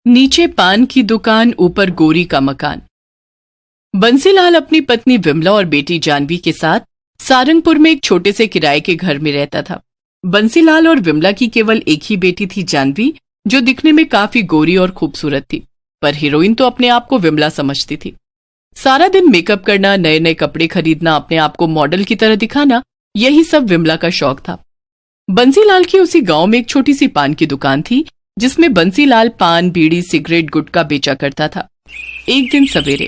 नीचे पान की दुकान, ऊपर गोरी का मकान। बंसीलाल अपनी पत्नी विमला और बेटी जानवी के साथ सारंगपुर में एक छोटे से किराए के घर में रहता था। बंसीलाल और विमला की केवल एक ही बेटी थी, जानवी, जो दिखने में काफी गोरी और खूबसूरत थी, पर हीरोइन तो अपने आप को विमला समझती थी। सारा दिन मेकअप करना, नए नए कपड़े खरीदना, अपने आप को मॉडल की तरह दिखाना, यही सब विमला का शौक था। बंसीलाल की उसी गांव में एक छोटी सी पान की दुकान थी, जिसमें बंसीलाल पान, बीड़ी, सिगरेट, गुटखा बेचा करता था। एक दिन सवेरे,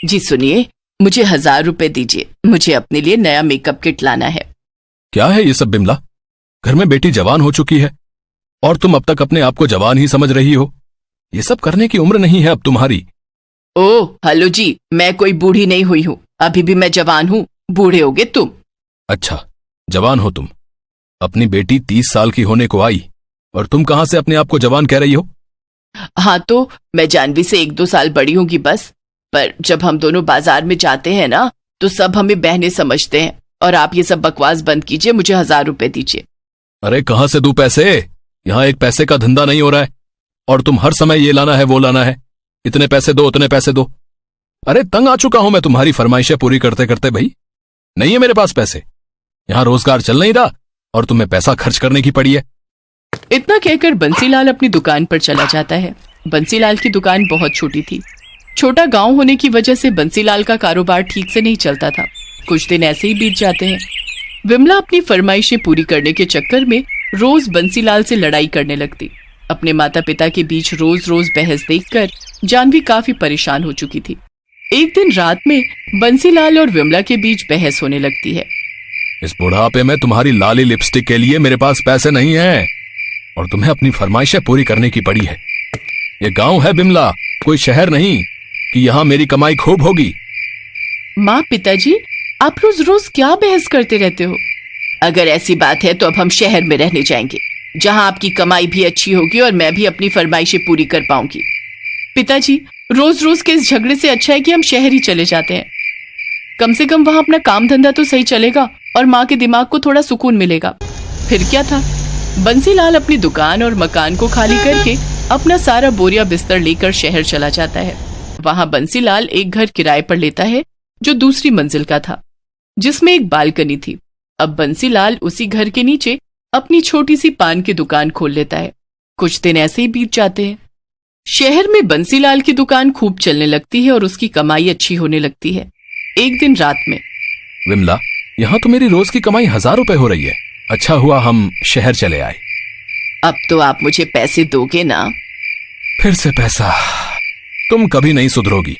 जी सुनिए, मुझे 1000 रुपए दीजिए, मुझे अपने लिए नया मेकअप किट लाना है। क्या है ये सब बिमला? घर में बेटी जवान हो चुकी है और तुम अब तक अपने आप को जवान ही समझ रही हो। ये सब करने की उम्र नहीं है अब तुम्हारी। ओह हेलो जी, मैं कोई बूढ़ी नहीं हुई हूँ, अभी भी मैं जवान हूँ, बूढ़े होगे तुम। अच्छा, जवान हो तुम। अपनी बेटी 30 साल की होने को आई और तुम कहां से अपने आप को जवान कह रही हो? हाँ तो मैं जानवी से 1-2 साल बड़ी होंगी बस, पर जब हम दोनों बाजार में जाते हैं ना, तो सब हमें बहनें समझते हैं। और आप ये सब बकवास बंद कीजिए, मुझे 1000 रुपए दीजिए। अरे कहां से दूं पैसे? यहाँ एक पैसे का धंधा नहीं हो रहा है और तुम हर समय ये लाना है वो लाना है, इतने पैसे दो उतने पैसे दो। अरे तंग आ चुका हूं मैं तुम्हारी फरमाइशें पूरी करते करते। भाई नहीं है मेरे पास पैसे, यहाँ रोजगार चल नहीं रहा और तुम्हें पैसा खर्च करने की पड़ी है। इतना कहकर बंसीलाल अपनी दुकान पर चला जाता है। बंसीलाल की दुकान बहुत छोटी थी। छोटा गांव होने की वजह से बंसीलाल का कारोबार ठीक से नहीं चलता था। कुछ दिन ऐसे ही बीत जाते हैं। विमला अपनी फरमाइशें पूरी करने के चक्कर में रोज बंसीलाल से लड़ाई करने लगती। अपने माता पिता के बीच रोज रोज बहस देखकर जानवी काफी परेशान हो चुकी थी। एक दिन रात में बंसीलाल और विमला के बीच बहस होने लगती है। इस बुढ़ापे में तुम्हारी लाली लिपस्टिक के लिए मेरे पास पैसे नहीं है और तुम्हें अपनी फरमाइशें पूरी करने की पड़ी है। ये गांव है बिमला, कोई शहर नहीं कि यहाँ मेरी कमाई खूब होगी। माँ, पिताजी, आप रोज रोज क्या बहस करते रहते हो? अगर ऐसी बात है तो अब हम शहर में रहने जाएंगे, जहाँ आपकी कमाई भी अच्छी होगी और मैं भी अपनी फरमाइशें पूरी कर पाऊंगी। पिताजी, रोज रोज के इस झगड़े से अच्छा है कि हम शहर ही चले जाते हैं। कम से कम वहां अपना काम धंधा तो सही चलेगा और माँ के दिमाग को थोड़ा सुकून मिलेगा। फिर क्या था, बंसीलाल अपनी दुकान और मकान को खाली करके अपना सारा बोरिया बिस्तर लेकर शहर चला जाता है। वहां बंसीलाल एक घर किराए पर लेता है जो दूसरी मंजिल का था, जिसमें एक बालकनी थी। अब बंसीलाल उसी घर के नीचे अपनी छोटी सी पान की दुकान खोल लेता है। कुछ दिन ऐसे ही बीत जाते हैं। शहर में बंसीलाल की दुकान खूब चलने लगती है और उसकी कमाई अच्छी होने लगती है। एक दिन रात में, विमला, यहाँ तो मेरी रोज की कमाई 1000 रुपए हो रही है। अच्छा हुआ हम शहर चले आए। अब तो आप मुझे पैसे दोगे ना? फिर से पैसा? तुम कभी नहीं सुधरोगी।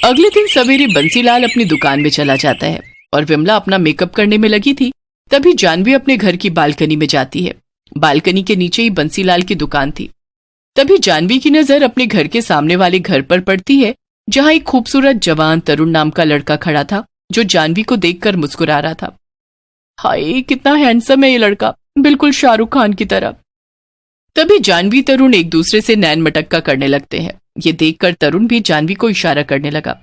अगले दिन सवेरे बंसीलाल अपनी दुकान में चला जाता है और विमला अपना मेकअप करने में लगी थी। तभी जानवी अपने घर की बालकनी में जाती है। बालकनी के नीचे ही बंसीलाल की दुकान थी। तभी जानवी की नजर अपने घर के सामने वाले घर पर पड़ती है, जहां एक खूबसूरत जवान तरुण नाम का लड़का खड़ा था, जो जानवी को देखकर मुस्कुरा रहा था। हाय, कितना हैंडसम है ये लड़का, बिल्कुल शाहरुख खान की तरह। तभी जानवी तरुण एक दूसरे से नैन मटक्का करने लगते हैं। ये देखकर तरुण भी जानवी को इशारा करने लगा।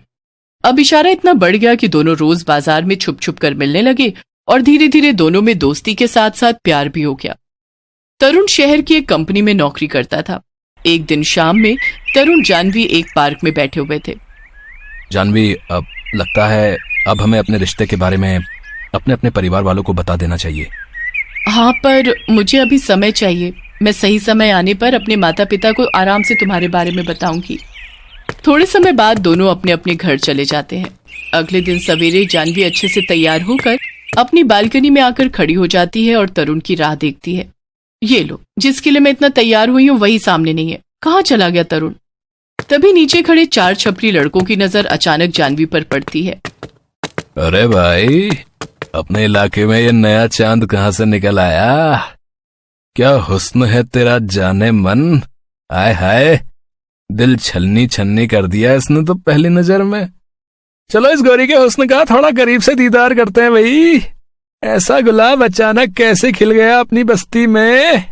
अब इशारा इतना बढ़ गया कि दोनों रोज बाजार में छुप छुप कर मिलने लगे और धीरे धीरे दोनों में दोस्ती के साथ साथ प्यार भी हो गया। तरुण शहर की एक कंपनी में नौकरी करता था। एक दिन शाम में तरुण जानवी एक पार्क में बैठे हुए थे। जानवी, अब लगता है अब हमें अपने रिश्ते के बारे में अपने अपने परिवार वालों को बता देना चाहिए। हाँ, पर मुझे अभी समय चाहिए। मैं सही समय आने पर अपने माता पिता को आराम से तुम्हारे बारे में बताऊंगी। थोड़े समय बाद दोनों अपने अपने घर चले जाते हैं। अगले दिन सवेरे जानवी अच्छे से तैयार होकर अपनी बालकनी में आकर खड़ी हो जाती है और तरुण की राह देखती है। ये लो, जिसके लिए मैं इतना तैयार हुई हूँ वही सामने नहीं है, कहाँ चला गया तरुण? तभी नीचे खड़े 4 छपरी लड़कों की नजर अचानक जानवी पर पड़ती है। अरे भाई, अपने इलाके में ये नया चांद कहाँ से निकल आया? क्या हुस्न है तेरा जाने मन। आय हाय, दिल छलनी छन्नी कर दिया इसने तो पहली नजर में। चलो इस गोरी के हुस्न का थोड़ा करीब से दीदार करते हैं भाई। ऐसा गुलाब अचानक कैसे खिल गया अपनी बस्ती में?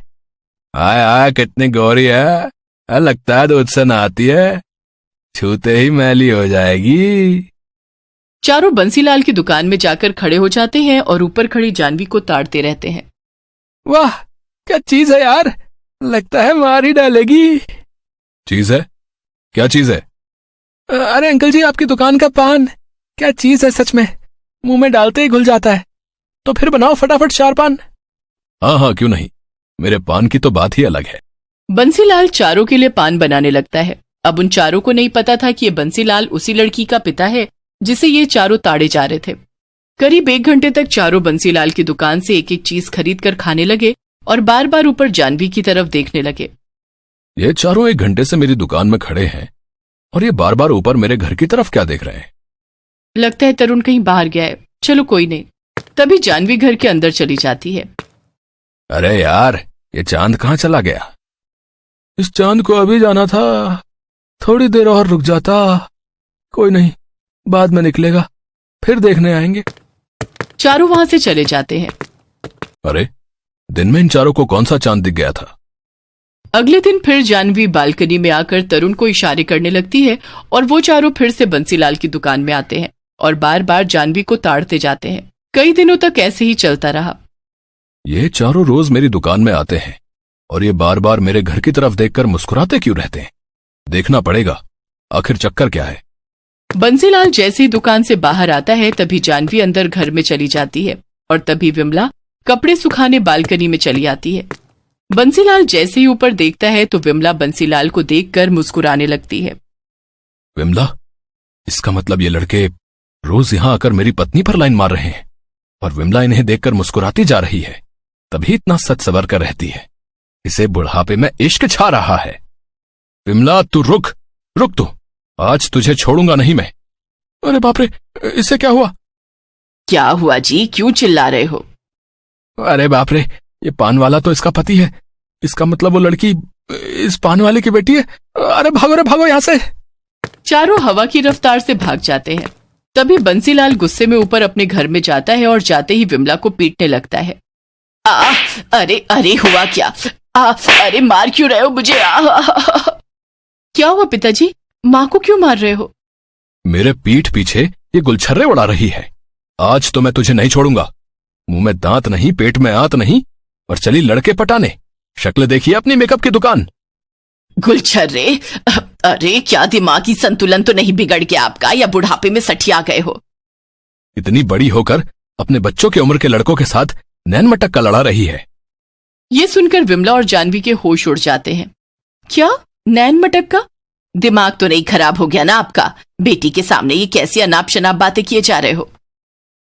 आय आय, कितनी गोरी है, लगता है दूध से नहाती है, छूते ही मैली हो जाएगी। चारों बंसीलाल की दुकान में जाकर खड़े हो जाते हैं और ऊपर खड़ी जानवी को ताड़ते रहते हैं। वाह, क्या चीज है यार, लगता है मार ही डालेगी। चीज है? क्या चीज है? अरे अंकल जी, आपकी दुकान का पान क्या चीज है सच में, मुंह में डालते ही घुल जाता है। तो फिर बनाओ फटाफट 4 पान। हाँ हाँ, क्यों नहीं, मेरे पान की तो बात ही अलग है। बंसीलाल चारों के लिए पान बनाने लगता है। अब उन चारों को नहीं पता था कि ये बंसीलाल उसी लड़की का पिता है जिसे ये चारों ताड़े जा रहे थे। करीब 1 घंटे तक चारों बंसीलाल की दुकान से एक एक चीज खरीद कर खाने लगे और बार बार ऊपर जानवी की तरफ देखने लगे। ये चारों 1 घंटे से मेरी दुकान में खड़े हैं और ये बार बार ऊपर मेरे घर की तरफ क्या देख रहे हैं? लगता है तरुण कहीं बाहर गया है, चलो कोई नहीं। तभी जानवी घर के अंदर चली जाती है। अरे यार, ये चांद कहाँ चला गया? इस चांद को अभी जाना था, थोड़ी देर और रुक जाता। कोई नहीं, बाद में निकलेगा, फिर देखने आएंगे। चारों वहां से चले जाते हैं। अरे, दिन में इन चारों को कौन सा चांद दिख गया था? अगले दिन फिर जानवी बालकनी में आकर तरुण को इशारे करने लगती है और वो चारों फिर से बंसीलाल की दुकान में आते हैं और बार बार जानवी को ताड़ते जाते हैं। कई दिनों तक ऐसे ही चलता रहा। ये चारों रोज मेरी दुकान में आते हैं और ये बार बार मेरे घर की तरफ देखकर मुस्कुराते क्यों रहते हैं? देखना पड़ेगा, आखिर चक्कर क्या है। बंसीलाल जैसे ही दुकान से बाहर आता है तभी जानवी अंदर घर में चली जाती है और तभी विमला कपड़े सुखाने बालकनी में चली आती है। बंसीलाल जैसे ही ऊपर देखता है तो विमला बंसीलाल को देखकर मुस्कुराने लगती है। विमला, इसका मतलब ये लड़के रोज यहां आकर मेरी पत्नी पर लाइन मार रहे हैं और विमला इन्हें देखकर मुस्कुराती जा रही है, तभी इतना सच सवर कर रहती है। इसे बुढ़ापे में इश्क छा रहा है। विमला, तू रुक तू, आज तुझे छोड़ूंगा नहीं मैं। अरे बाप रे, इससे क्या हुआ? क्या हुआ जी, क्यों चिल्ला रहे हो? अरे बाप रे, ये पान वाला तो इसका पति है। इसका मतलब वो लड़की इस पान वाले की बेटी है। अरे भागो रे भागो यहां से। चारों हवा की रफ्तार से भाग जाते हैं। तभी बंसीलाल गुस्से में ऊपर अपने घर में जाता है और जाते ही विमला को पीटने लगता है। अरे अरे हुआ क्या? अरे मार क्यों रहे हो मुझे? क्या हुआ पिताजी, माँ को क्यों मार रहे हो? मेरे पीठ पीछे ये गुलछर्रे उड़ा रही है। आज तो मैं तुझे नहीं छोड़ूंगा। मुंह में दांत नहीं, पेट में आंत नहीं, और चली लड़के पटाने। शक्ल देखिए अपनी मेकअप की दुकान। गुलछर्रे? अरे क्या दिमागी संतुलन तो नहीं बिगड़ गया आपका, या बुढ़ापे में सठिया गए हो? इतनी बड़ी होकर अपने बच्चों की उम्र के लड़कों के साथ नैन मटक का लड़ा रही है। ये सुनकर विमला और जानवी के होश उड़ जाते हैं। क्या नैन मटक का? दिमाग तो नहीं खराब हो गया ना आपका? बेटी के सामने ये कैसी अनाप शनाप बातें किए जा रहे हो?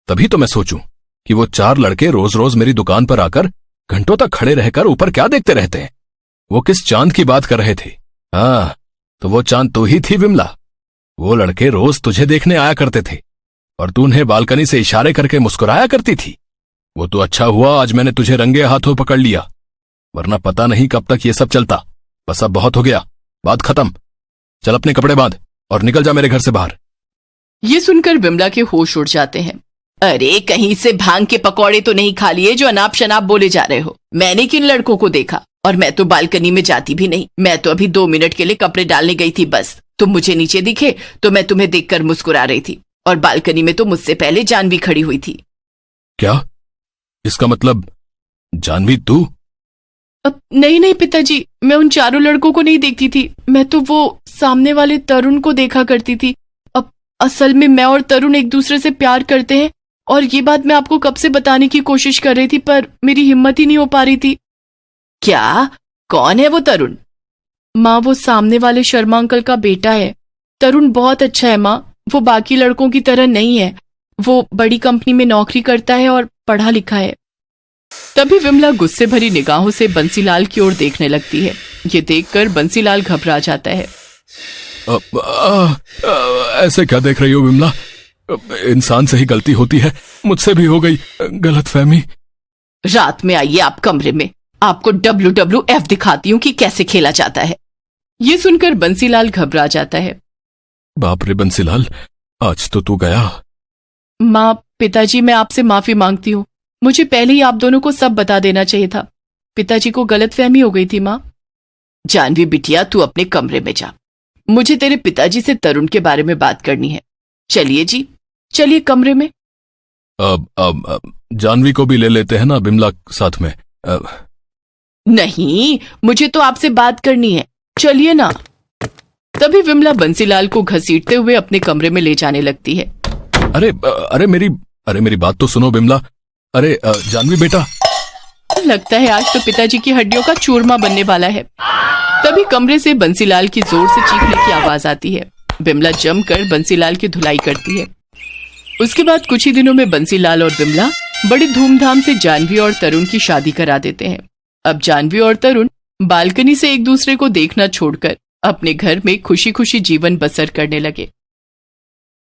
तभी तो मैं सोचूं कि वो 4 लड़के रोज रोज मेरी दुकान पर आकर घंटों तक खड़े रहकर ऊपर क्या देखते रहते हैं। वो किस चांद की बात कर रहे थे? हाँ, तो वो चांद तो ही थी विमला। वो लड़के रोज तुझे देखने आया करते थे और तू उन्हें बालकनी से इशारे करके मुस्कुराया करती थी। वो तो अच्छा हुआ आज मैंने तुझे रंगे हाथों पकड़ लिया, वरना पता नहीं कब तक ये सब चलता। बस अब बहुत हो गया, बात खत्म। चल अपने कपड़े बांध और निकल जा मेरे घर से बाहर। ये सुनकर विमला के होश उड़ जाते हैं। अरे कहीं से भांग के पकौड़े तो नहीं खा लिए जो अनाप शनाप बोले जा रहे हो? मैंने किन लड़कों को देखा? और मैं तो बालकनी में जाती भी नहीं। मैं तो अभी 2 मिनट के लिए कपड़े डालने गई थी बस। तुम मुझे नीचे दिखे तो मैं तुम्हें देखकर मुस्कुरा रही थी और बालकनी में तो मुझसे पहले जानवी खड़ी हुई थी। क्या? इसका मतलब जानवी तू? नहीं नहीं पिताजी, मैं उन चारों लड़कों को नहीं देखती थी। मैं तो वो सामने वाले तरुण को देखा करती थी। अब असल में मैं और तरुण एक दूसरे से प्यार करते हैं और ये बात मैं आपको कब से बताने की कोशिश कर रही थी पर मेरी हिम्मत ही नहीं हो पा रही थी। क्या? कौन है वो तरुण? माँ, वो सामने वाले शर्मा अंकल का बेटा है। तरुण बहुत अच्छा है माँ, वो बाकी लड़कों की तरह नहीं है। वो बड़ी कंपनी में नौकरी करता है और पढ़ा लिखा है। तभी विमला गुस्से भरी निगाहों से बंसीलाल की ओर देखने लगती है। ये देखकर बंसीलाल घबरा जाता है। ऐसे क्या देख रही हो विमला? इंसान से ही गलती होती है, मुझसे भी हो गई गलतफहमी। रात में आइए आप कमरे में, आपको WWF दिखाती हूँ कि कैसे खेला जाता है। ये सुनकर बंसीलाल घबरा जाता है। बाप रे बंसीलाल, आज तो तू गया। माँ, पिताजी मैं आपसे माफी मांगती हूँ। मुझे पहले ही आप दोनों को सब बता देना चाहिए था। पिताजी को गलतफहमी हो गई थी माँ। जानवी बिटिया, तू अपने कमरे में जा। मुझे तेरे पिताजी से तरुण के बारे में बात करनी है। चलिए जी, चलिए कमरे में। अब जानवी को भी ले लेते हैं ना बिमला साथ में। नहीं, मुझे तो आपसे बात करनी है। चलिए ना। तभी विमला बंसीलाल को घसीटते हुए अपने कमरे में ले जाने लगती है। अरे मेरी बात तो सुनो बिमला। अरे जानवी बेटा। लगता है आज तो पिताजी की हड्डियों का चूरमा बनने वाला है। तभी कमरे से बंसीलाल की जोर से चीखने की आवाज आती है। बिमला जमकर बंसीलाल की धुलाई करती है। उसके बाद कुछ ही दिनों में बंसीलाल और बिमला बड़ी धूमधाम से जानवी और तरुण की शादी करा देते हैं। अब जानवी और तरुण बालकनी से एक दूसरे को देखना छोड़कर अपने घर में खुशी खुशी जीवन बसर करने लगे।